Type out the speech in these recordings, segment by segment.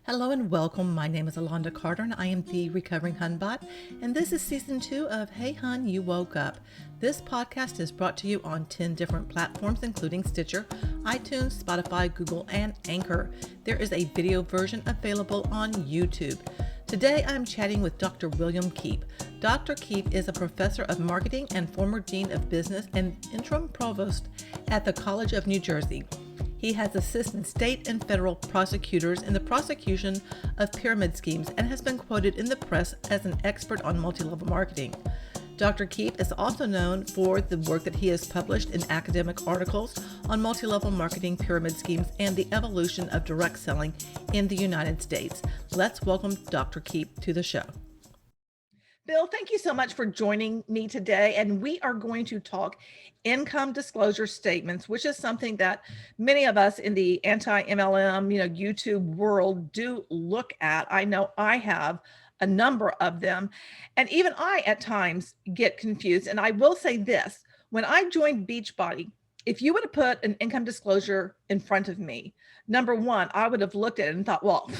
Hello and welcome. My name is Alonda Carter and I am the Recovering Hunbot, and this is season 2 of Hey Hun, You Woke Up. This podcast is brought to you on 10 different platforms, including Stitcher, iTunes, Spotify, Google, and Anchor. There is a video version available on YouTube. Today I'm chatting with Dr. William Keep. Dr. Keep is a professor of marketing and former dean of business and interim provost at the College of New Jersey. He has assisted state and federal prosecutors in the prosecution of pyramid schemes and has been quoted in the press as an expert on multi-level marketing. Dr. Keep is also known for the work that he has published in academic articles on multi-level marketing, pyramid schemes, and the evolution of direct selling in the United States. Let's welcome Dr. Keep to the show. Bill, thank you so much for joining me today. And we are going to talk income disclosure statements, which is something that many of us in the anti-MLM, YouTube world do look at. I know I have a number of them. And even I at times get confused. And I will say this, when I joined Beachbody, if you would have put an income disclosure in front of me, number one, I would have looked at it and thought, well,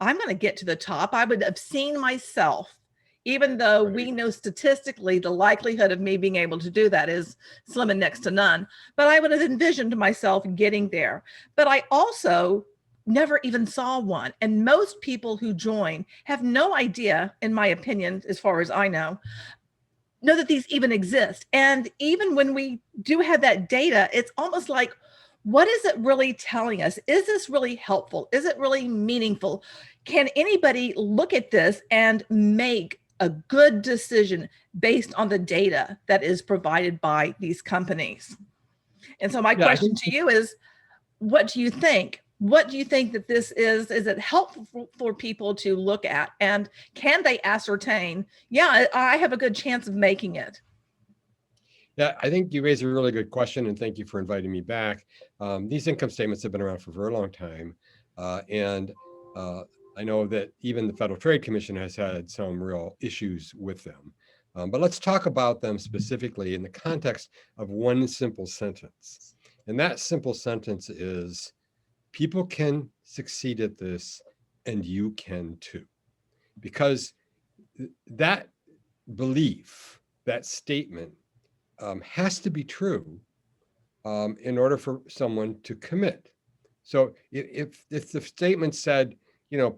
I'm going to get to the top. I would have seen myself, even though we know statistically the likelihood of me being able to do that is slim and next to none. But I would have envisioned myself getting there. But I also never even saw one. And most people who join have no idea, in my opinion, as far as I know that these even exist. And even when we do have that data, it's almost like, what is it really telling us? Is this really helpful? Is it really meaningful? Can anybody look at this and make a good decision based on the data that is provided by these companies? And so my question to you is, what do you think? What do you think that this is? Is it helpful for people to look at? And can they ascertain, yeah, I have a good chance of making it? Yeah, I think you raised a really good question, and thank you for inviting me back. These income statements have been around for a very long time, and I know that even the Federal Trade Commission has had some real issues with them. But let's talk about them specifically in the context of one simple sentence. And that simple sentence is, people can succeed at this, and you can too. Because that belief, that statement, has to be true in order for someone to commit. So if the statement said,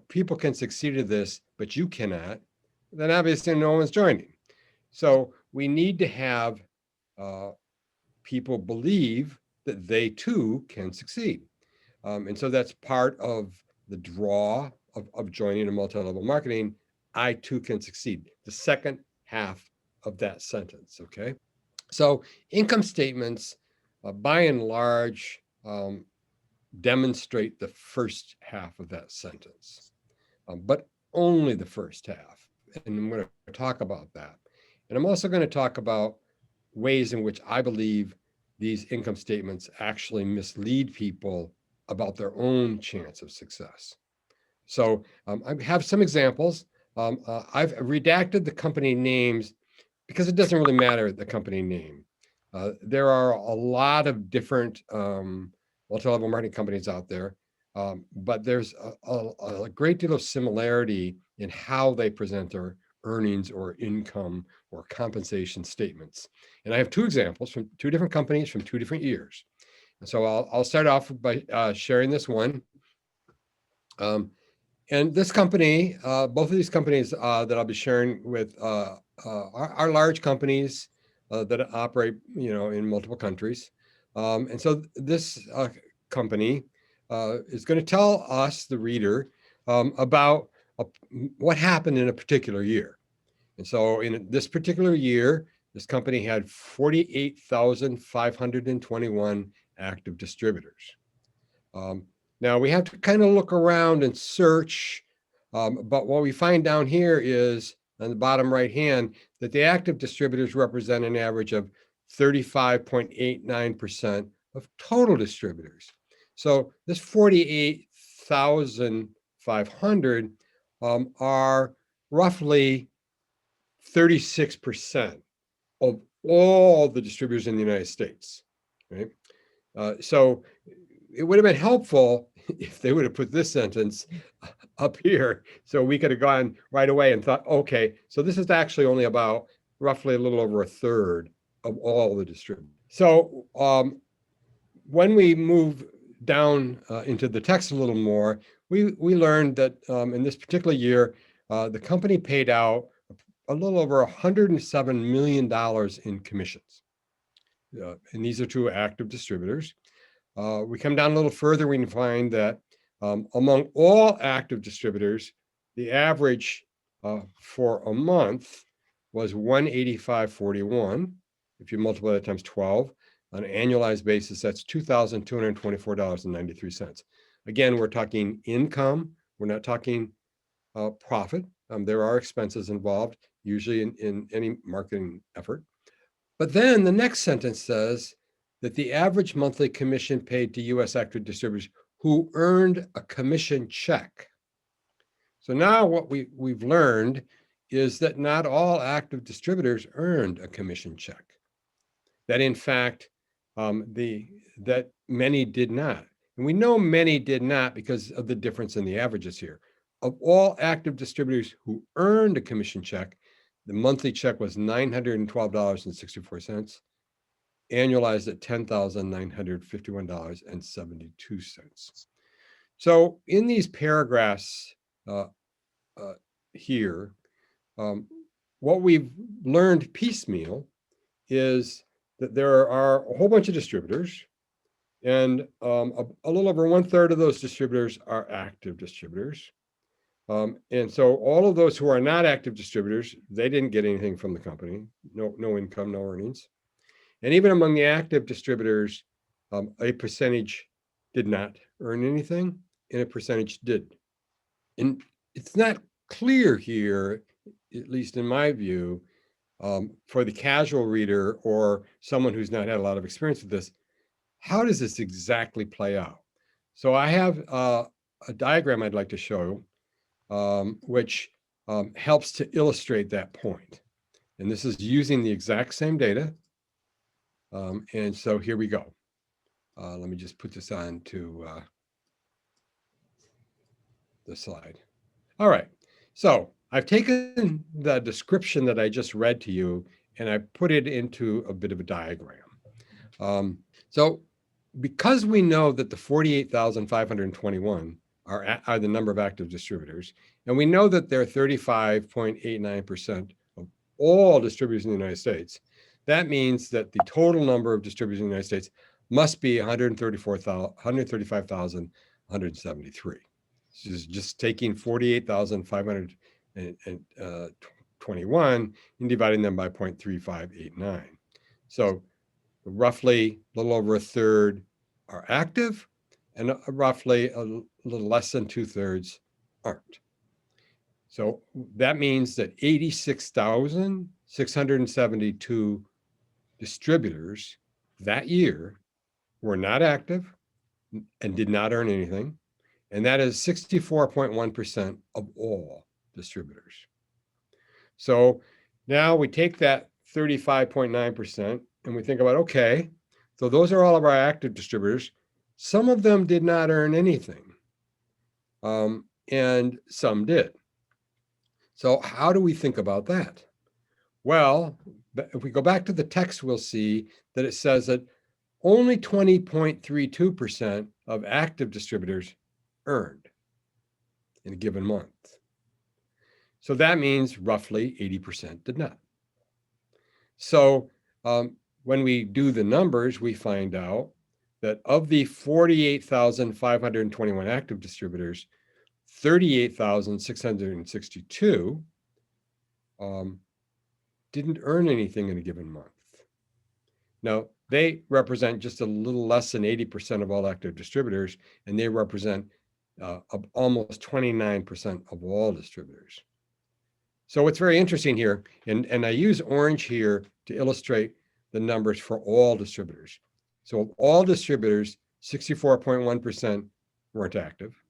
people can succeed at this, but you cannot, then obviously no one's joining. So we need to have people believe that they too can succeed. And so that's part of the draw of joining a multi-level marketing. I too can succeed. The second half of that sentence, okay? So income statements, by and large, demonstrate the first half of that sentence, but only the first half. And I'm going to talk about that. And I'm also going to talk about ways in which I believe these income statements actually mislead people about their own chance of success. So I have some examples. I've redacted the company names because it doesn't really matter the company name. There are a lot of different multi-level marketing companies out there, but there's a great deal of similarity in how they present their earnings or income or compensation statements. And I have two examples from two different companies from 2 different years. And so I'll start off by sharing this one. And this company, both of these companies that I'll be sharing with are large companies that operate, in multiple countries. And so this company is going to tell us, the reader, about what happened in a particular year. And so in this particular year, this company had 48,521 active distributors. Now we have to kind of look around and search, but what we find down here is on the bottom right hand that the active distributors represent an average of 35.89% of total distributors. So this 48,500 are roughly 36% of all the distributors in the United States, right? So it would have been helpful if they would have put this sentence up here, so we could have gone right away and thought, okay, so this is actually only about roughly a little over a third of all the distributors. So when we move down into the text a little more, we learned that in this particular year, the company paid out a little over $107 million in commissions. And these are to active distributors. We come down a little further, we can find that among all active distributors, the average for a month was 185.41. If you multiply that times 12, on an annualized basis, that's $2,224.93. Again, we're talking income. We're not talking profit. There are expenses involved, usually in any marketing effort. But then the next sentence says that the average monthly commission paid to U.S. active distributors who earned a commission check. So now what we've learned is that not all active distributors earned a commission check. That in fact, that many did not. And we know many did not because of the difference in the averages here. Of all active distributors who earned a commission check, the monthly check was $912.64, annualized at $10,951.72. So in these paragraphs here, what we've learned piecemeal is that there are a whole bunch of distributors, and a little over 1/3 of those distributors are active distributors. And so all of those who are not active distributors, they didn't get anything from the company, no income, no earnings. And even among the active distributors, a percentage did not earn anything, and a percentage did. And it's not clear here, at least in my view, for the casual reader or someone who's not had a lot of experience with this, how does this exactly play out? So I have a diagram I'd like to show, which helps to illustrate that point. And this is using the exact same data. And so here we go. Let me just put this on to the slide. All right. So I've taken the description that I just read to you and I put it into a bit of a diagram. So because we know that the 48,521 are the number of active distributors, and we know that they're 35.89% of all distributors in the United States, that means that the total number of distributors in the United States must be 135,173. This is just taking 48,521 and dividing them by 0.3589. So roughly a little over a third are active, and roughly a little less than 2/3 aren't. So that means that 86,672 distributors that year were not active and did not earn anything. And that is 64.1% of all distributors. So now we take that 35.9% and we think about, okay, so those are all of our active distributors. Some of them did not earn anything, and some did. So how do we think about that? Well, if we go back to the text, we'll see that it says that only 20.32% of active distributors earned in a given month. So that means roughly 80% did not. So when we do the numbers, we find out that of the 48,521 active distributors, 38,662 didn't earn anything in a given month. Now, they represent just a little less than 80% of all active distributors, and they represent almost 29% of all distributors. So what's very interesting here, and I use orange here to illustrate the numbers for all distributors. So of all distributors, 64.1% weren't active.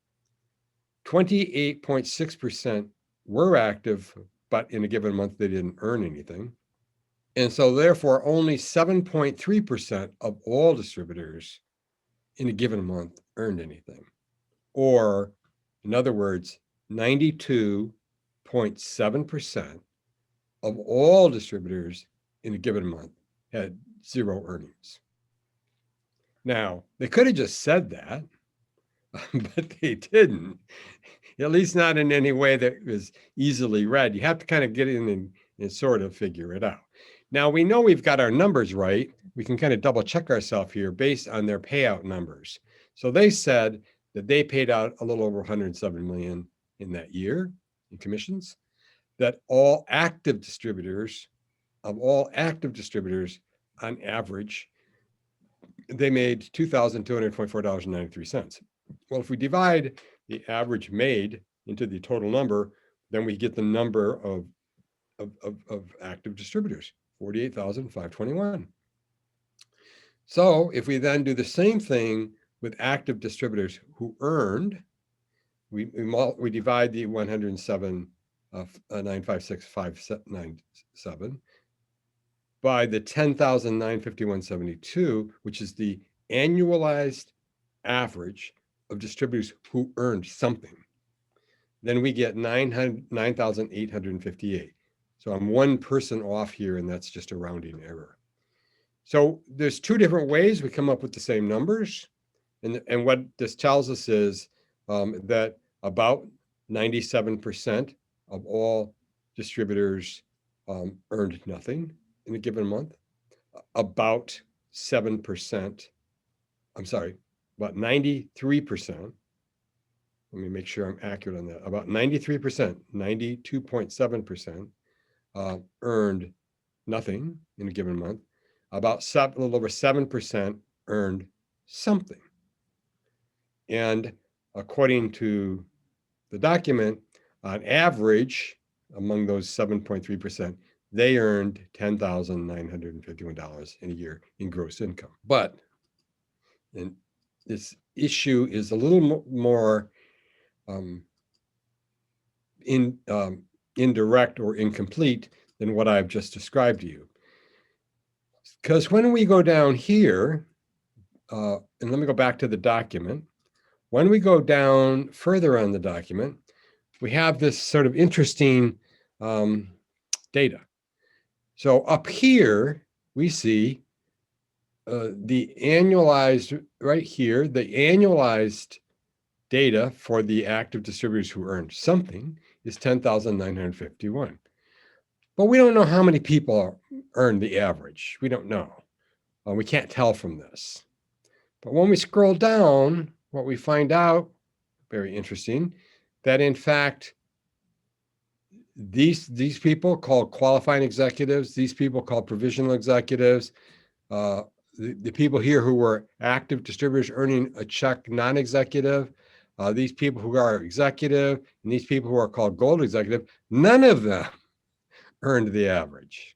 28.6% were active, but in a given month, they didn't earn anything. And so therefore only 7.3% of all distributors in a given month earned anything. Or in other words, 92.7% of all distributors in a given month had zero earnings. Now, they could have just said that, but they didn't, at least not in any way that was easily read. You have to kind of get in and sort of figure it out. Now, we know we've got our numbers right. We can kind of double check ourselves here based on their payout numbers. So they said that they paid out a little over 107 million in that year in commissions, that all active distributors, on average, they made $2,224.93. Well, if we divide the average made into the total number, then we get the number of active distributors, 48,521. So if we then do the same thing with active distributors who earned, we divide the 107 956,597 by the 10,951.72, which is the annualized average of distributors who earned something. Then we get 9,858. So I'm one person off here, and that's just a rounding error. So there's two different ways we come up with the same numbers. And what this tells us is that about 97% of all distributors earned nothing in a given month. About 7%, I'm sorry, about 93%. Let me make sure I'm accurate on that. About 93%, 92.7% earned nothing in a given month. About a little over 7% earned something. And according to the document, on average, among those 7.3%, they earned $10,951 in a year in gross income. But and this issue is a little more indirect or incomplete than what I've just described to you. Because when we go down here, and let me go back to the document. When we go down further on the document, we have this sort of interesting data. So up here, we see the annualized, right here, the annualized data for the active distributors who earned something is 10,951. But we don't know how many people earned the average. We don't know. We can't tell from this. But when we scroll down, what we find out, very interesting, that in fact, these people called qualifying executives, these people called provisional executives, the people here who were active distributors earning a check non-executive, these people who are executive, and these people who are called gold executive, none of them earned the average.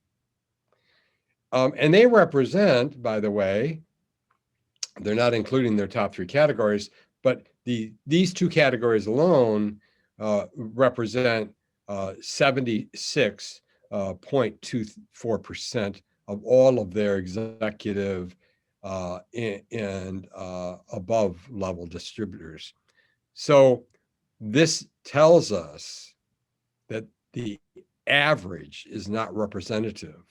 And they represent, by the way, they're not including their top three categories, but these two categories alone represent 76.24% of all of their executive and above level distributors. So this tells us that the average is not representative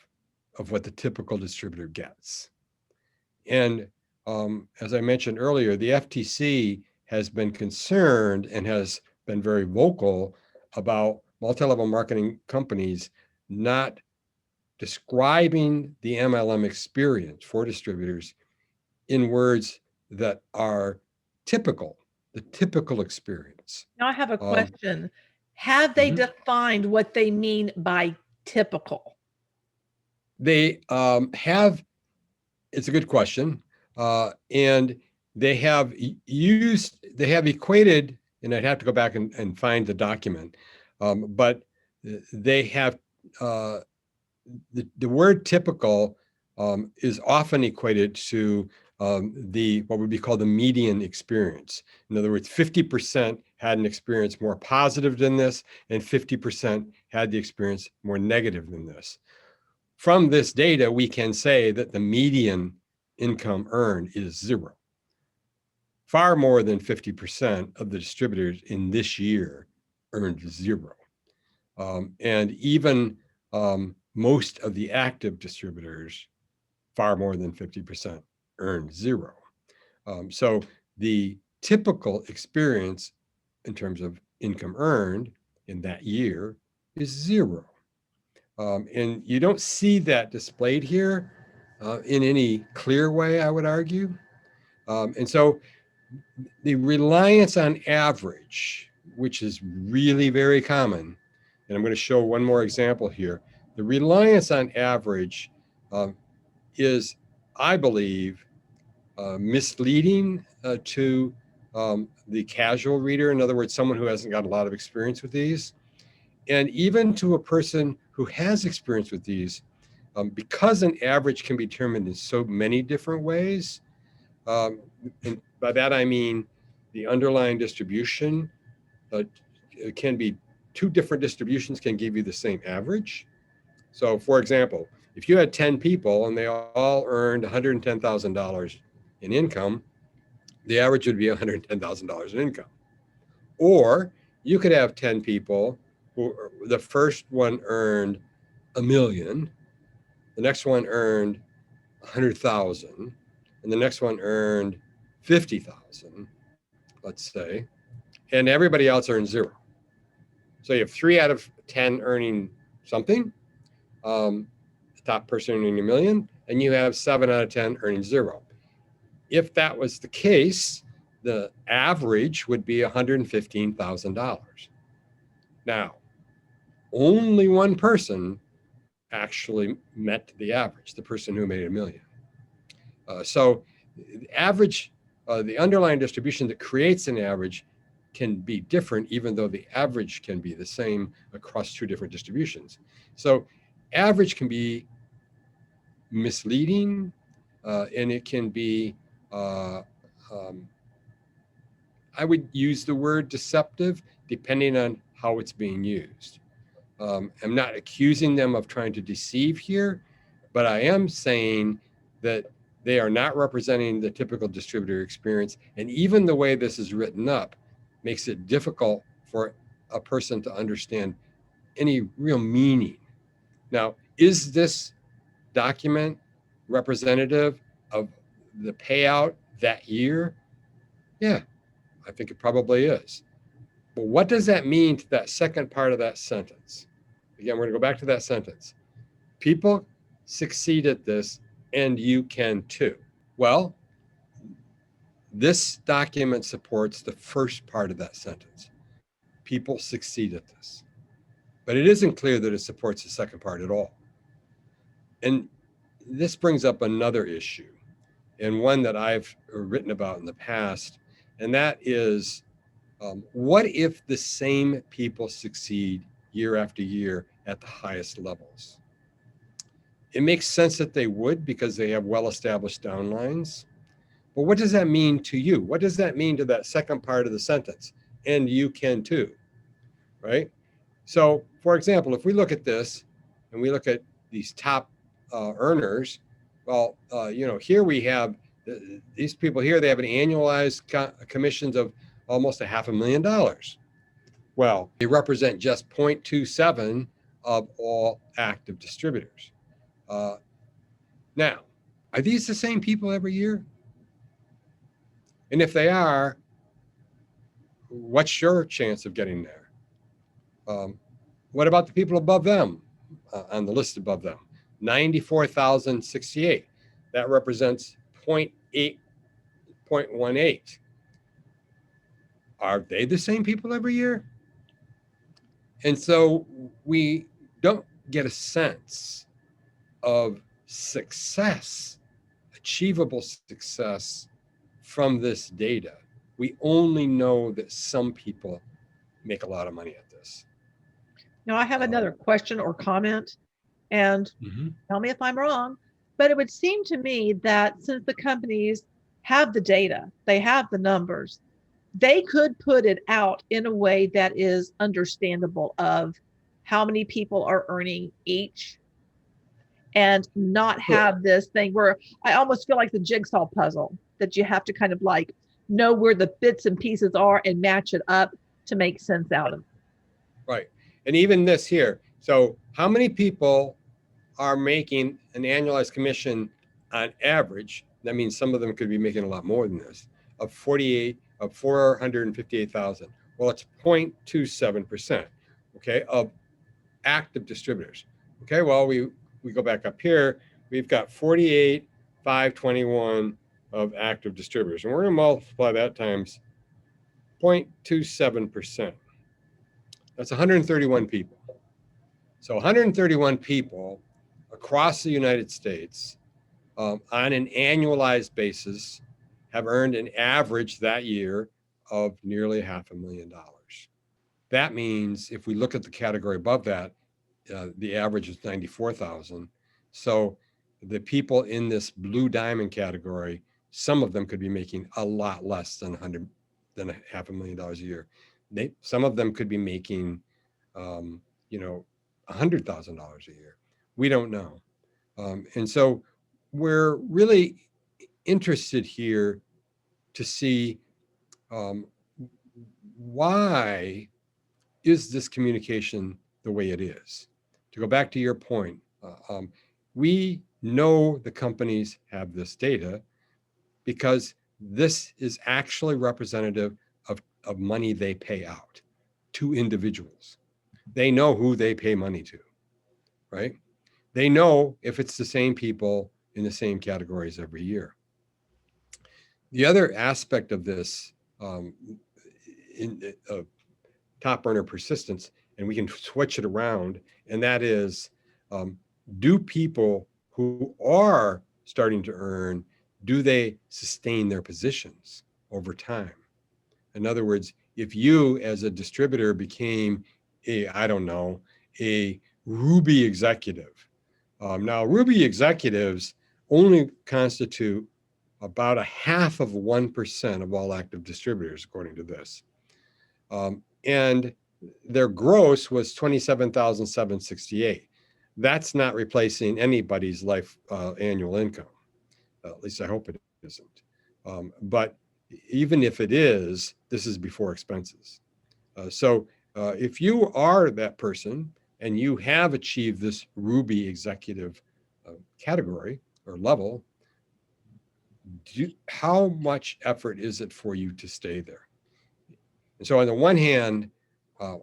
of what the typical distributor gets. And as I mentioned earlier, the FTC has been concerned and has been very vocal about multi-level marketing companies not describing the MLM experience for distributors in words that are typical, the typical experience. Now I have a question. Have they defined what they mean by typical? They have, it's a good question. And they have equated, and I'd have to go back and find the document, but they have, the word typical is often equated to what would be called the median experience. In other words, 50% had an experience more positive than this, and 50% had the experience more negative than this. from this data, we can say that the median income earned is 0. Far more than 50% of the distributors in this year earned 0. And even most of the active distributors, far more than 50%, earned 0. So the typical experience in terms of income earned in that year is 0. And you don't see that displayed here in any clear way, I would argue. And so the reliance on average, which is really very common, and I'm going to show one more example here. The reliance on average is, I believe, misleading to the casual reader. In other words, someone who hasn't got a lot of experience with these. And even to a person who has experience with these, because an average can be determined in so many different ways, and by that I mean the underlying distribution can be 2 different distributions can give you the same average. So for example, if you had 10 people and they all earned $110,000 in income, the average would be $110,000 in income. Or you could have 10 people who the first one earned $1 million, the next one earned 100,000, and the next one earned 50,000, let's say, and everybody else earned 0. So you have 3 out of 10 earning something, the top person earning $1 million, and you have 7 out of 10 earning 0. If that was the case, the average would be $115,000. Now, only one person actually met the average, the person who made $1 million. So the average, the underlying distribution that creates an average can be different, even though the average can be the same across 2 different distributions. So average can be misleading, and it can be, I would use the word deceptive, depending on how it's being used. I'm not accusing them of trying to deceive here, but I am saying that they are not representing the typical distributor experience. And even the way this is written up makes it difficult for a person to understand any real meaning. Now, is this document representative of the payout that year? Yeah, I think it probably is. But what does that mean to that second part of that sentence? Again, we're going to go back to that sentence. People succeed at this, and you can too. Well, this document supports the first part of that sentence. People succeed at this. But it isn't clear that it supports the second part at all. And this brings up another issue, and one that I've written about in the past, and that is, what if the same people succeed year after year at the highest levels? It makes sense that they would, because they have well-established downlines. But what does that mean to you? What does that mean to that second part of the sentence? And you can too, right? So for example, if we look at this and we look at these top earners, well, here we have these people here, they have an annualized commissions of almost $500,000. Well, they represent just 0.27 of all active distributors. Now, are these the same people every year? And if they are, what's your chance of getting there? What about the people above them, on the list above them? 94,068. That represents 0.18. Are they the same people every year? And so we don't get a sense of success, achievable success from this data. We only know that some people make a lot of money at this. Now, I have another question or comment, and tell me if I'm wrong, but it would seem to me that since the companies have the data, they have the numbers, they could put it out in a way that is understandable of how many people are earning each. and not have this thing where I almost feel like the jigsaw puzzle that you have to kind of like know where the bits and pieces are and match it up to make sense out of it. Right. And even this here. So how many people are making an annualized commission on average? That means some of them could be making a lot more than this, of 458,000. Well, it's 0.27%, okay, of active distributors. Okay, well, we go back up here, we've got 48,521 of active distributors, and we're going to multiply that times 0.27%. That's 131 people. So 131 people across the United States on an annualized basis have earned an average that year of nearly $500,000. That means if we look at the category above that, the average is 94,000. So the people in this blue diamond category, some of them could be making a lot less than $500,000 a year. Some of them could be making, $100,000 a year. We don't know. And so we're really interested here to see why is this communication the way it is? To go back to your point, we know the companies have this data because this is actually representative of money they pay out to individuals. They know who they pay money to, right? They know if it's the same people in the same categories every year. The other aspect of this top earner persistence, and we can switch it around, and that is, do people who are starting to earn, do they sustain their positions over time? In other words, if you as a distributor became a Ruby executive. Now, Ruby executives only constitute about 0.5% of all active distributors, according to this. And their gross was 27,768. That's not replacing anybody's life annual income. At least I hope it isn't. But even if it is, this is before expenses. So if you are that person and you have achieved this Ruby executive category or level, how much effort is it for you to stay there? And so on the one hand,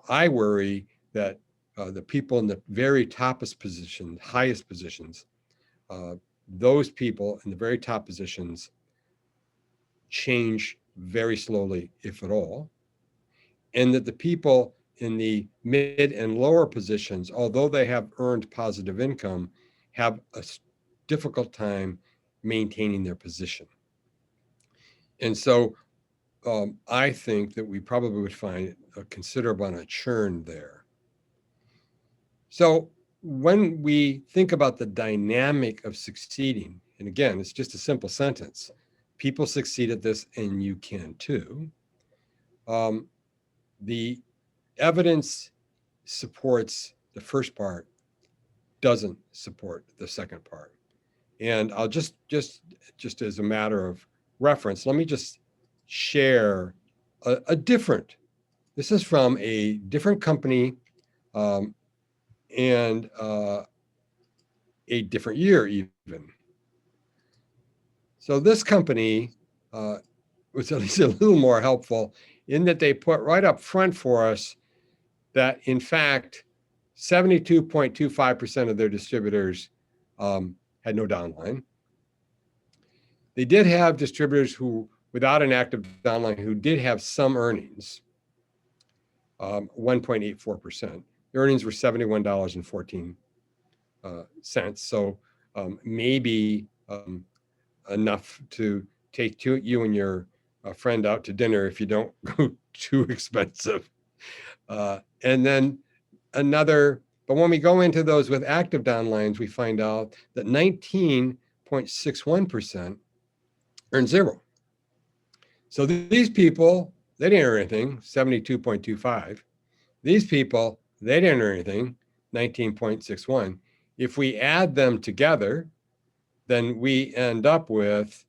I worry that the people in the very highest positions, those people in the very top positions change very slowly, if at all. And that the people in the mid and lower positions, although they have earned positive income, have a difficult time maintaining their position. And so I think that we probably would find a considerable amount of churn there. So when we think about the dynamic of succeeding, and again, it's just a simple sentence, people succeed at this and you can too. The evidence supports the first part, doesn't support the second part. And I'll just as a matter of reference, let me just share this is from a different company and a different year even. So this company was at least a little more helpful in that they put right up front for us that in fact, 72.25% of their distributors had no downline. They did have distributors who, without an active downline, who did have some earnings, 1.84%. The earnings were $71.14. So maybe enough to take you and your friend out to dinner if you don't go too expensive. And then but when we go into those with active downlines, we find out that 19.61% earn zero. So these people, they didn't earn anything, 72.25. These people, they didn't earn anything, 19.61. If we add them together, then we end up with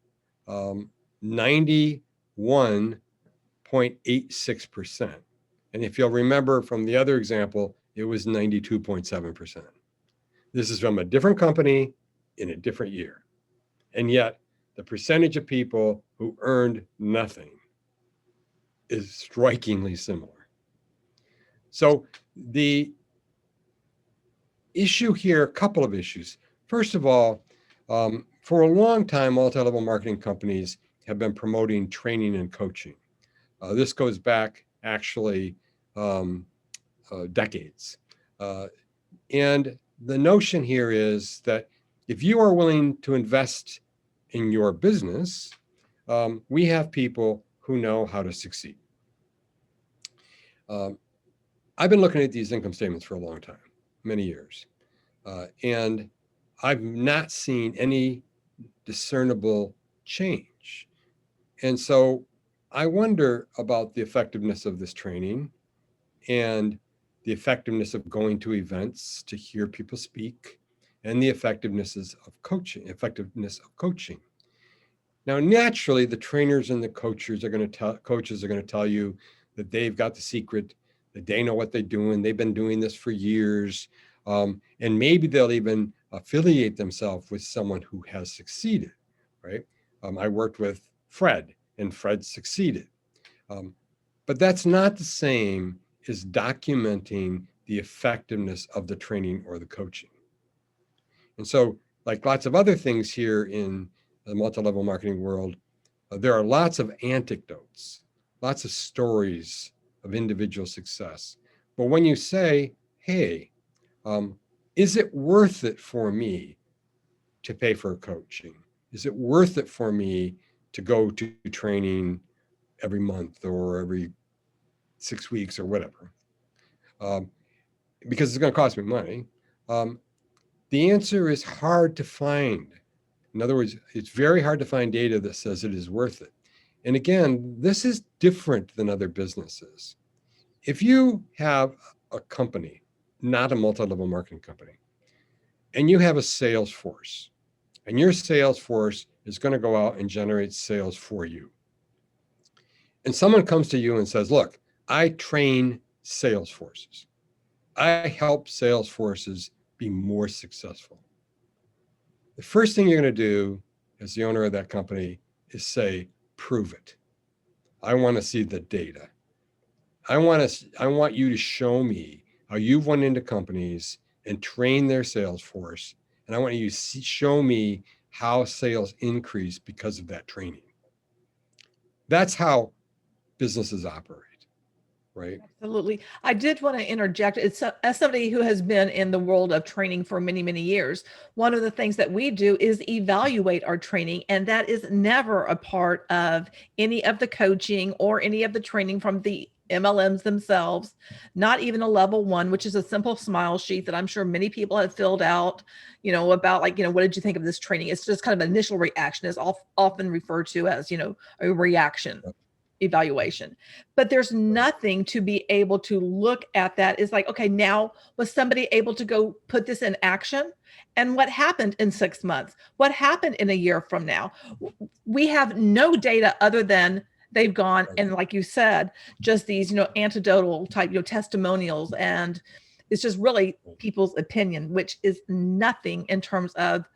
91.86%. And if you'll remember from the other example, it was 92.7%. This is from a different company in a different year. And yet the percentage of people who earned nothing is strikingly similar. So the issue here, a couple of issues. First of all, for a long time, multi-level marketing companies have been promoting training and coaching. This goes back actually decades. And the notion here is that if you are willing to invest in your business, we have people who know how to succeed. I've been looking at these income statements for a long time, many years, and I've not seen any discernible change. And so I wonder about the effectiveness of this training and the effectiveness of going to events to hear people speak, and the effectiveness of coaching. Now, naturally, the trainers and the coaches are going to tell you that they've got the secret, that they know what they're doing. They've been doing this for years, and maybe they'll even affiliate themselves with someone who has succeeded. Right? I worked with Fred, and Fred succeeded, but that's not the same as documenting the effectiveness of the training or the coaching. And so, like lots of other things here in the multi-level marketing world, there are lots of anecdotes, lots of stories of individual success. But when you say, hey, is it worth it for me to pay for coaching? Is it worth it for me to go to training every month or every 6 weeks or whatever? Because it's going to cost me money. The answer is hard to find. In other words, it's very hard to find data that says it is worth it. And again, this is different than other businesses. If you have a company, not a multi-level marketing company, and you have a sales force, and your sales force is going to go out and generate sales for you, and someone comes to you and says, look, I train sales forces. I help sales forces be more successful. The first thing you're going to do as the owner of that company is say, prove it. I want to see the data. I want you to show me how you've went into companies and trained their sales force. And I want you to show me how sales increase because of that training. That's how businesses operate, right? Absolutely. I did want to interject. As somebody who has been in the world of training for many, many years, one of the things that we do is evaluate our training, and that is never a part of any of the coaching or any of the training from the MLMs themselves, not even a level one, which is a simple smile sheet that I'm sure many people have filled out, about what did you think of this training? It's just kind of an initial reaction, is often referred to as, a reaction evaluation. But there's nothing to be able to look at that is like, okay, now was somebody able to go put this in action? And what happened in 6 months? What happened in a year from now? We have no data other than they've gone and, like you said, just these, anecdotal type, testimonials. And it's just really people's opinion, which is nothing in terms of,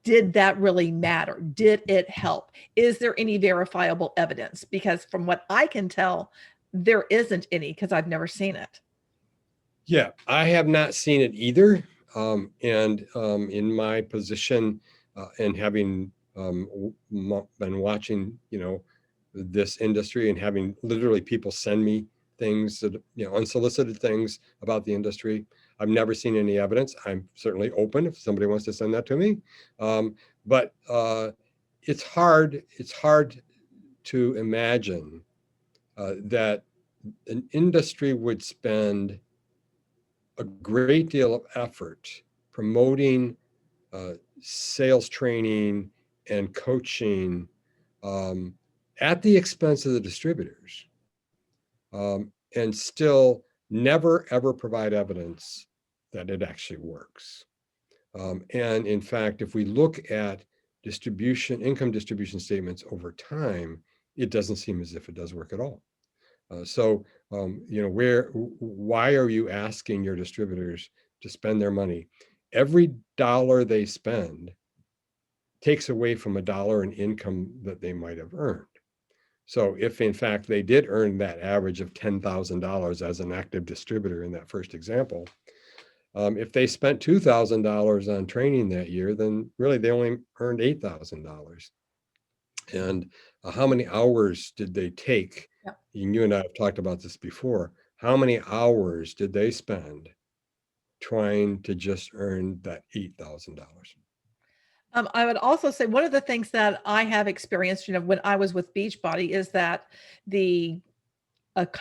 did that really matter? Did it help? Is there any verifiable evidence? Because from what I can tell, there isn't any, because I've never seen it. Yeah, I have not seen it either. And in my position and having been watching, this industry and having literally people send me things that, unsolicited things about the industry, I've never seen any evidence. I'm certainly open if somebody wants to send that to me. But it's hard to imagine that an industry would spend a great deal of effort promoting sales training and coaching at the expense of the distributors, and still never ever provide evidence that it actually works. And in fact, if we look at income distribution statements over time, it doesn't seem as if it does work at all. Why are you asking your distributors to spend their money? Every dollar they spend takes away from a dollar in income that they might have earned. So if in fact they did earn that average of $10,000 as an active distributor in that first example, if they spent $2,000 on training that year, then really they only earned $8,000. And how many hours did they take? Yeah. You and I have talked about this before. How many hours did they spend trying to just earn that $8,000? I would also say one of the things that I have experienced, when I was with Beachbody, is that a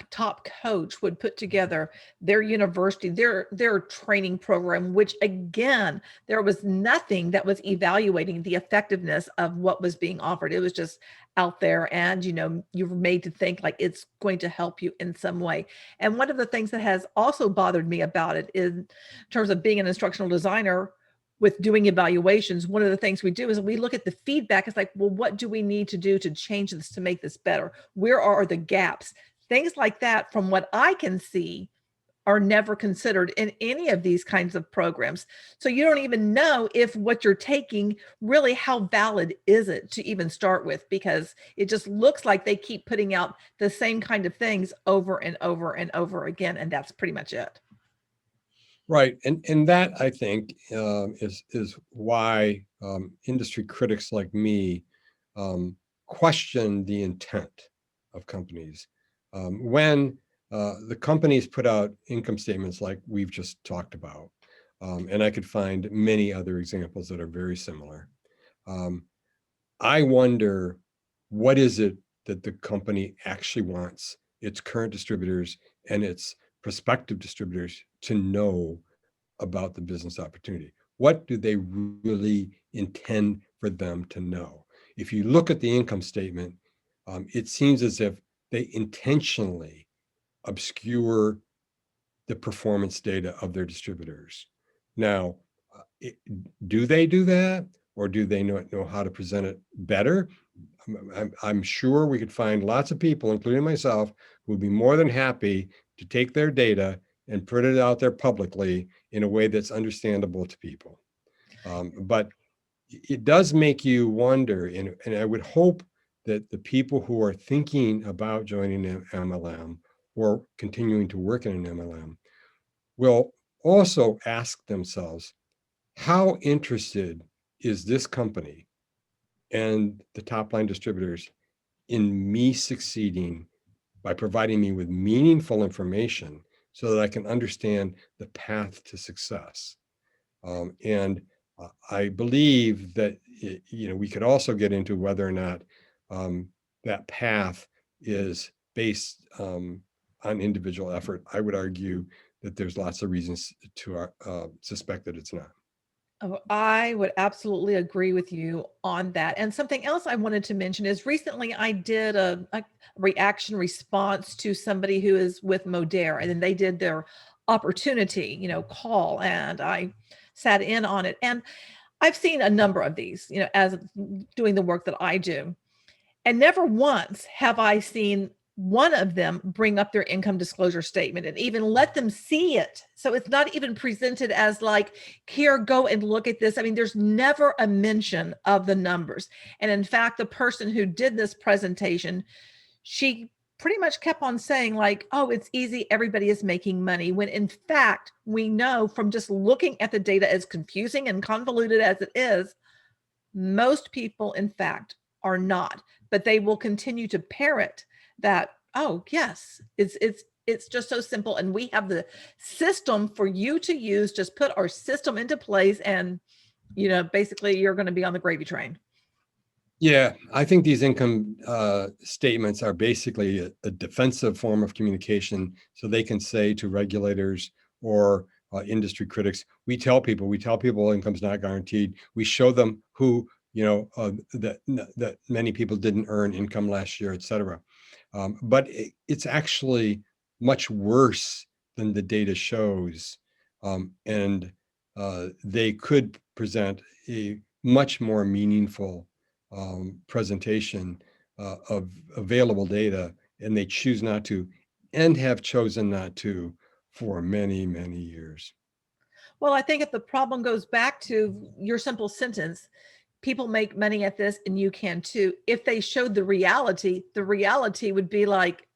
top coach would put together their university, their training program, which again, there was nothing that was evaluating the effectiveness of what was being offered. It was just out there, and you were made to think like it's going to help you in some way. And one of the things that has also bothered me about it is, in terms of being an instructional designer, with doing evaluations, one of the things we do is we look at the feedback. It's like, well, what do we need to do to change this, to make this better? Where are the gaps? Things like that, from what I can see, are never considered in any of these kinds of programs. So you don't even know if what you're taking, really, how valid is it to even start with, because it just looks like they keep putting out the same kind of things over and over and over again. And that's pretty much it. Right, and that, I think, is why industry critics like me question the intent of companies. When the companies put out income statements like we've just talked about, and I could find many other examples that are very similar, I wonder, what is it that the company actually wants its current distributors and its prospective distributors to know about the business opportunity? What do they really intend for them to know? If you look at the income statement, it seems as if they intentionally obscure the performance data of their distributors. Now, do they do that, or do they know how to present it better? I'm sure we could find lots of people, including myself, who would be more than happy to take their data and put it out there publicly in a way that's understandable to people. But it does make you wonder, and I would hope that the people who are thinking about joining an MLM or continuing to work in an MLM will also ask themselves, how interested is this company and the top line distributors in me succeeding by providing me with meaningful information so that I can understand the path to success. And I believe that we could also get into whether or not that path is based on individual effort. I would argue that there's lots of reasons to suspect that it's not. Oh, I would absolutely agree with you on that. And something else I wanted to mention is, recently I did a reaction response to somebody who is with Modere, and then they did their opportunity, call, and I sat in on it. And I've seen a number of these, as doing the work that I do. And never once have I seen one of them bring up their income disclosure statement and even let them see it. So it's not even presented as like, here, go and look at this. I mean, there's never a mention of the numbers. And in fact, the person who did this presentation, she pretty much kept on saying like, oh, it's easy, everybody is making money, when in fact, we know from just looking at the data, as confusing and convoluted as it is, most people, in fact, are not, but they will continue to parrot that, oh, yes, it's just so simple. And we have the system for you to use. Just put our system into place, and, basically you're going to be on the gravy train. Yeah, I think these income statements are basically a defensive form of communication, so they can say to regulators or industry critics, we tell people income's not guaranteed. We show them who, that many people didn't earn income last year, et cetera. But it's actually much worse than the data shows. And they could present a much more meaningful presentation of available data, and they choose not to, and have chosen not to for many, many years. Well, I think if the problem goes back to your simple sentence, people make money at this and you can too. If they showed the reality would be like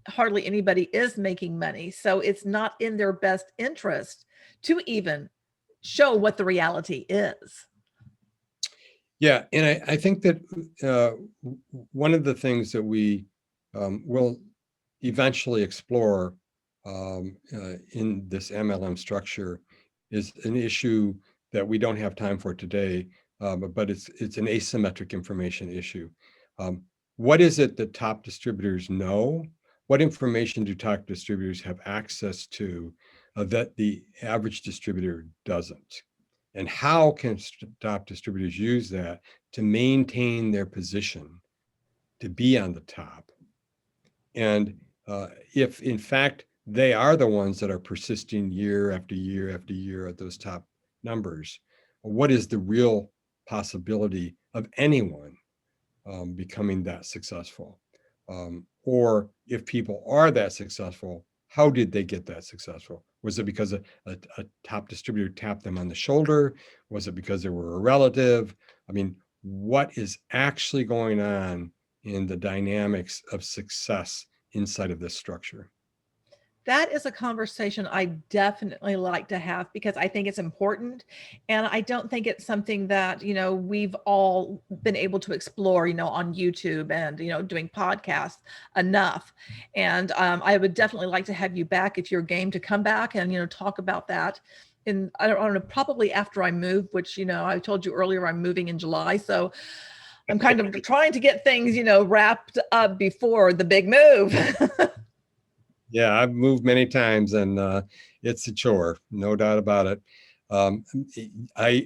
hardly anybody is making money. So it's not in their best interest to even show what the reality is. Yeah, and I think that one of the things that we will eventually explore in this MLM structure is an issue that we don't have time for today, but it's an asymmetric information issue. What is it that top distributors know? What information do top distributors have access to that the average distributor doesn't? And how can top distributors use that to maintain their position, to be on the top? And if in fact they are the ones that are persisting year after year after year at those top numbers, what is the real possibility of anyone becoming that successful? Or if people are that successful, how did they get that successful? Was it because a top distributor tapped them on the shoulder? Was it because they were a relative? I mean, what is actually going on in the dynamics of success inside of this structure? That is a conversation I definitely like to have because I think it's important. And I don't think it's something that, we've all been able to explore, on YouTube and, doing podcasts enough. And I would definitely like to have you back if you're game to come back and, talk about that. And I don't know, probably after I move, which, I told you earlier, I'm moving in July. So I'm kind of trying to get things, wrapped up before the big move. Yeah, I've moved many times, and it's a chore, no doubt about it.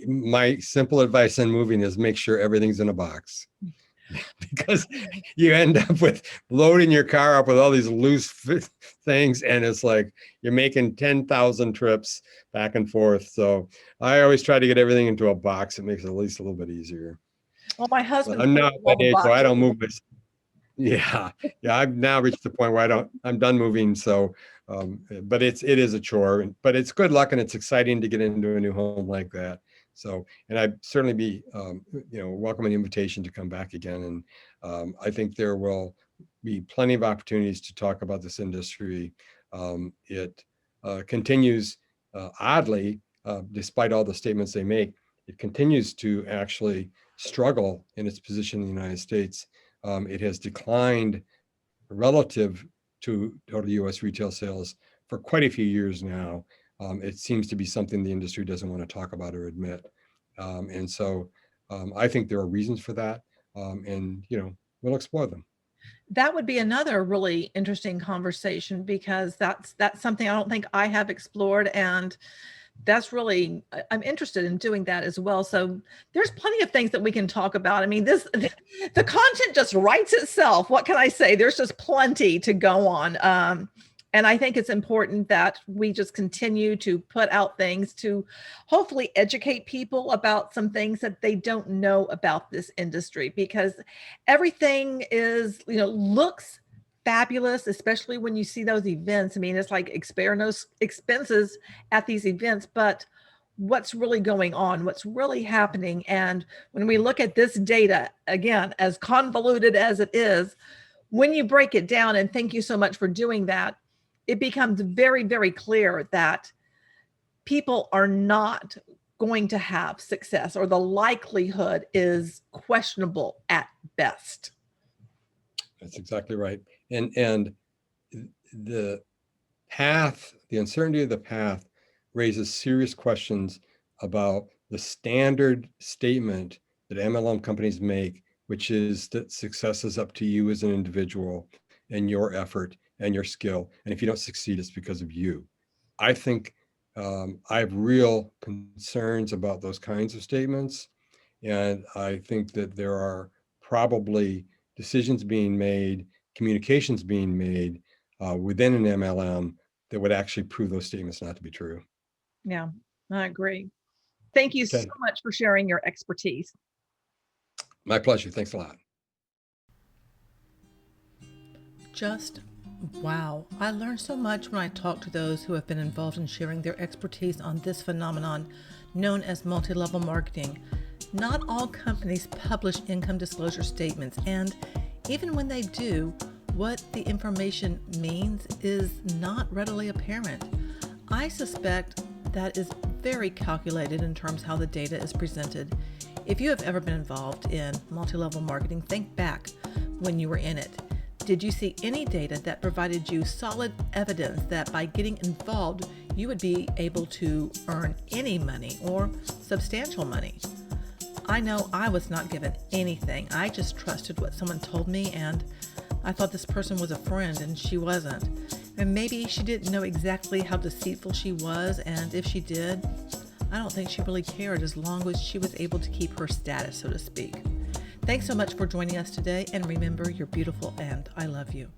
My simple advice on moving is make sure everything's in a box, because you end up with loading your car up with all these loose things, and it's like you're making 10,000 trips back and forth. So I always try to get everything into a box. It makes it at least a little bit easier. Well, my husband, I'm not that age, so I don't move this. Yeah, I've now reached the point where I'm done moving. So, but it is a chore, but it's good luck, and it's exciting to get into a new home like that. So, and I'd certainly be, welcome an invitation to come back again. And I think there will be plenty of opportunities to talk about this industry. It continues, oddly, despite all the statements they make, it continues to actually struggle in its position in the United States. It has declined relative to total U.S. retail sales for quite a few years now. It seems to be something the industry doesn't want to talk about or admit. And so I think there are reasons for that. And, we'll explore them. That would be another really interesting conversation because that's something I don't think I have explored. And that's really, I'm interested in doing that as well. So there's plenty of things that we can talk about. I mean, the content just writes itself. What can I say? There's just plenty to go on. And I think it's important that we just continue to put out things to hopefully educate people about some things that they don't know about this industry, because everything is, looks fabulous, especially when you see those events. I mean, it's like spare no expenses at these events, but what's really going on, what's really happening. And when we look at this data, again, as convoluted as it is, when you break it down, and thank you so much for doing that, it becomes very, very clear that people are not going to have success, or the likelihood is questionable at best. That's exactly right. And the uncertainty of the path raises serious questions about the standard statement that MLM companies make, which is that success is up to you as an individual and your effort and your skill. And if you don't succeed, it's because of you. I think I have real concerns about those kinds of statements. And I think that there are probably decisions being made, communications being made within an MLM that would actually prove those statements not to be true. Yeah, I agree. Thank you so Okay. much for sharing your expertise. My pleasure. Thanks a lot. Just wow. I learned so much when I talk to those who have been involved in sharing their expertise on this phenomenon known as multi-level marketing. Not all companies publish income disclosure statements, and even when they do, what the information means is not readily apparent. I suspect that is very calculated in terms of how the data is presented. If you have ever been involved in multi-level marketing, think back when you were in it. Did you see any data that provided you solid evidence that by getting involved, you would be able to earn any money or substantial money? I know I was not given anything. I just trusted what someone told me, and I thought this person was a friend, and she wasn't. And maybe she didn't know exactly how deceitful she was, and if she did, I don't think she really cared as long as she was able to keep her status, so to speak. Thanks so much for joining us today, and remember, you're beautiful and I love you.